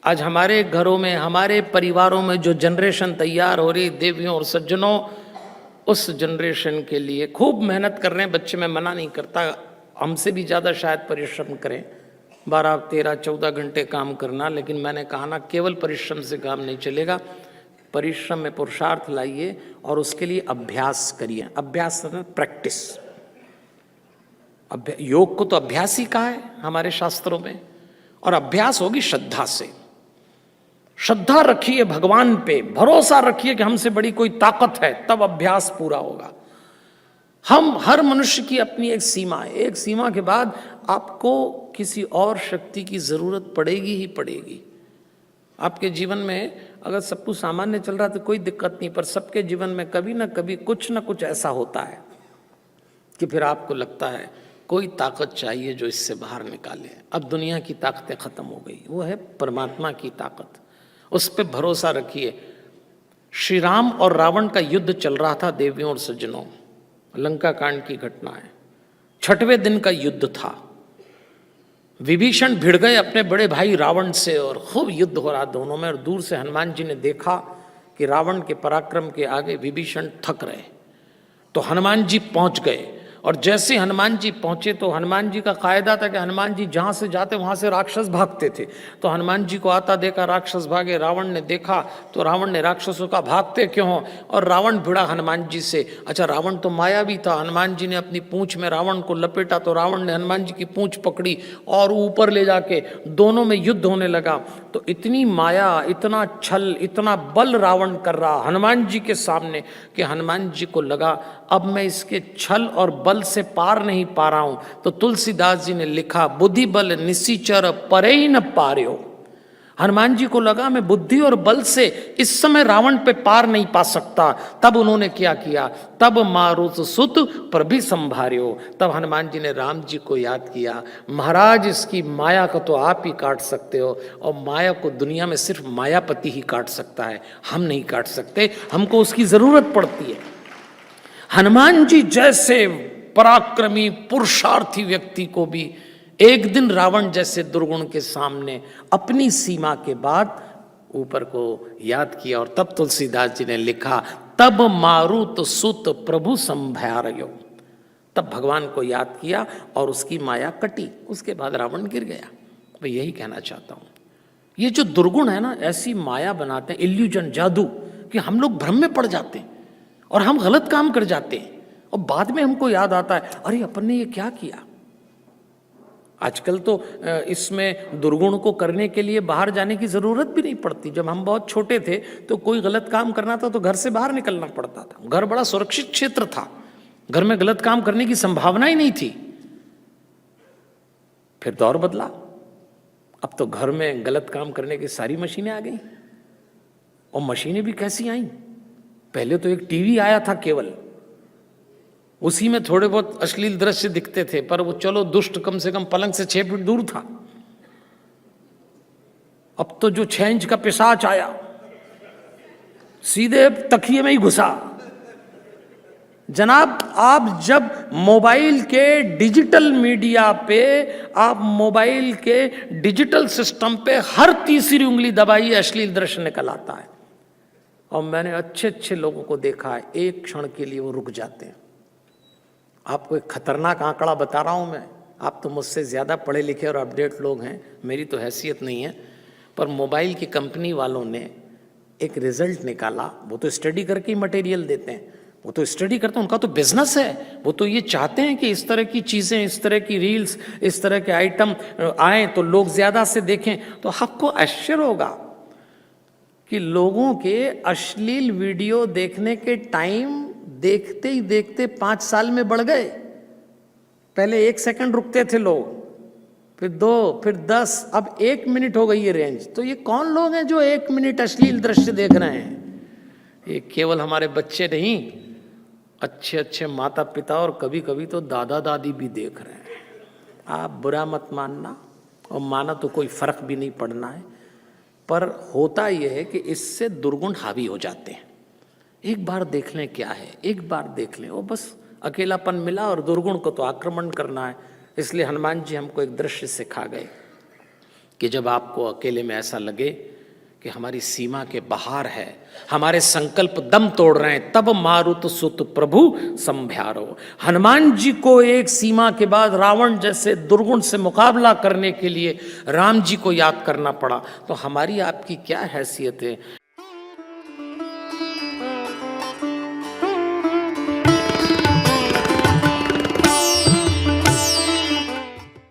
आज हमारे घरों में, हमारे परिवारों में जो जनरेशन तैयार हो रही, देवियों और सज्जनों, उस जनरेशन के लिए खूब मेहनत कर रहे हैं बच्चे। मैं मना नहीं करता, हमसे भी ज़्यादा शायद परिश्रम करें, 12, 13, 14 घंटे काम करना, लेकिन मैंने कहा ना, केवल परिश्रम से काम नहीं चलेगा। परिश्रम में पुरुषार्थ लाइए और उसके लिए अभ्यास करिए। अभ्यास प्रैक्टिस। योग को तो अभ्यास ही कहा है हमारे शास्त्रों में, और अभ्यास होगी श्रद्धा से। श्रद्धा रखिए भगवान पे, भरोसा रखिए कि हमसे बड़ी कोई ताकत है, तब अभ्यास पूरा होगा। हम हर मनुष्य की अपनी एक सीमा है, एक सीमा के बाद आपको किसी और शक्ति की जरूरत पड़ेगी ही पड़ेगी। आपके जीवन में अगर सब कुछ सामान्य चल रहा है तो कोई दिक्कत नहीं, पर सबके जीवन में कभी ना कभी कुछ ना कुछ ऐसा होता है कि फिर आपको लगता है कोई ताकत चाहिए जो इससे बाहर निकाले। अब दुनिया की ताकतें खत्म हो गई, वो है परमात्मा की ताकत। उस पर भरोसा रखिए। श्री राम और रावण का युद्ध चल रहा था देवियों और सज्जनों, लंका कांड की घटना है। 6वें दिन का युद्ध था। विभीषण भिड़ गए अपने बड़े भाई रावण से और खूब युद्ध हो रहा दोनों में। और दूर से हनुमान जी ने देखा कि रावण के पराक्रम के आगे विभीषण थक रहे, तो हनुमान जी पहुंच गए। और जैसे हनुमान जी पहुंचे तो हनुमान जी का कायदा था कि हनुमान जी जहां से जाते वहां से राक्षस भागते थे। तो हनुमान जी को आता देखा राक्षस भागे। रावण ने देखा तो रावण ने राक्षसों का भागते क्यों हो, और रावण भिड़ा हनुमान जी से। अच्छा, रावण तो मायावी था। हनुमान जी ने अपनी पूंछ में रावण को लपेटा तो रावण ने हनुमान जी की पूंछ पकड़ी और ऊपर ले जाके दोनों में युद्ध होने लगा। तो इतनी माया, इतना छल, इतना बल रावण कर रहा हनुमान जी के सामने कि हनुमान जी को लगा अब मैं इसके छल और बल से पार नहीं पा रहा हूं। तो तुलसीदास जी ने लिखा, बुद्धि बल निसीचर परे ही न पार्यो। हनुमान जी को लगा मैं बुद्धि और बल से इस समय रावण पे पार नहीं पा सकता। तब उन्होंने क्या किया, तब मारुत सुत प्रभि संभार्यो। तब हनुमान जी ने राम जी को याद किया, महाराज इसकी माया को तो आप ही काट सकते हो, और माया को दुनिया में सिर्फ मायापति ही काट सकता है, हम नहीं काट सकते, हमको उसकी जरूरत पड़ती है। हनुमान जी जैसे पराक्रमी पुरुषार्थी व्यक्ति को भी एक दिन रावण जैसे दुर्गुण के सामने अपनी सीमा के बाद ऊपर को याद किया। और तब तुलसीदास जी ने लिखा, तब मारुत सुत प्रभु संभार्यो। तब भगवान को याद किया और उसकी माया कटी। उसके बाद रावण गिर गया। मैं यही कहना चाहता हूं, ये जो दुर्गुण है ना, ऐसी माया बनाते हैं, इल्यूजन, जादू, कि हम लोग भ्रम में पड़ जाते हैं और हम गलत काम कर जाते हैं और बाद में हमको याद आता है अरे अपन ने ये क्या किया। आजकल तो इसमें दुर्गुण को करने के लिए बाहर जाने की जरूरत भी नहीं पड़ती। जब हम बहुत छोटे थे तो कोई गलत काम करना था तो घर से बाहर निकलना पड़ता था। घर बड़ा सुरक्षित क्षेत्र था, घर में गलत काम करने की संभावना ही नहीं थी। फिर दौर बदला, अब तो घर में गलत काम करने की सारी मशीनें आ गई। और मशीनें भी कैसी आई, पहले तो एक टीवी आया था केवल, उसी में थोड़े बहुत अश्लील दृश्य दिखते थे, पर वो चलो दुष्ट कम से कम पलंग से 6 फीट दूर था। अब तो जो 6 इंच का पिशाच आया सीधे तकिए में ही घुसा। जनाब, आप जब मोबाइल के डिजिटल मीडिया पे, आप मोबाइल के डिजिटल सिस्टम पे हर तीसरी उंगली दबाइए अश्लील दृश्य निकल आता है। और मैंने अच्छे अच्छे लोगों को देखा है, एक क्षण के लिए वो रुक जाते हैं। आपको एक खतरनाक आंकड़ा बता रहा हूं मैं, आप तो मुझसे ज़्यादा पढ़े लिखे और अपडेट लोग हैं, मेरी तो हैसियत नहीं है, पर मोबाइल की कंपनी वालों ने एक रिजल्ट निकाला। वो तो स्टडी करके ही मटेरियल देते हैं, वो तो स्टडी करते हैं, उनका तो बिजनेस है। वो तो ये चाहते हैं कि इस तरह की चीज़ें, इस तरह की रील्स, इस तरह के आइटम आए तो लोग ज़्यादा से देखें। तो आपको आश्चर्य होगा कि लोगों के अश्लील वीडियो देखने के टाइम देखते ही देखते 5 साल में बढ़ गए। पहले 1 सेकंड रुकते थे लोग, फिर 2, फिर 10, अब 1 मिनट हो गई ये रेंज। तो ये कौन लोग हैं जो 1 मिनट अश्लील दृश्य देख रहे हैं? ये केवल हमारे बच्चे नहीं, अच्छे अच्छे माता पिता और कभी कभी तो दादा दादी भी देख रहे हैं। आप बुरा मत मानना, और माना तो कोई फर्क भी नहीं पड़ना है, पर होता यह है कि इससे दुर्गुण हावी हो जाते हैं। एक बार देख लें क्या है, एक बार देख लें, वो बस अकेलापन मिला और दुर्गुण को तो आक्रमण करना है। इसलिए हनुमान जी हमको एक दृश्य सिखा गए कि जब आपको अकेले में ऐसा लगे कि हमारी सीमा के बाहर है, हमारे संकल्प दम तोड़ रहे हैं, तब मारुत सुत प्रभु संभ्यारो। हनुमान जी को एक सीमा के बाद रावण जैसे दुर्गुण से मुकाबला करने के लिए राम जी को याद करना पड़ा, तो हमारी आपकी क्या हैसियत है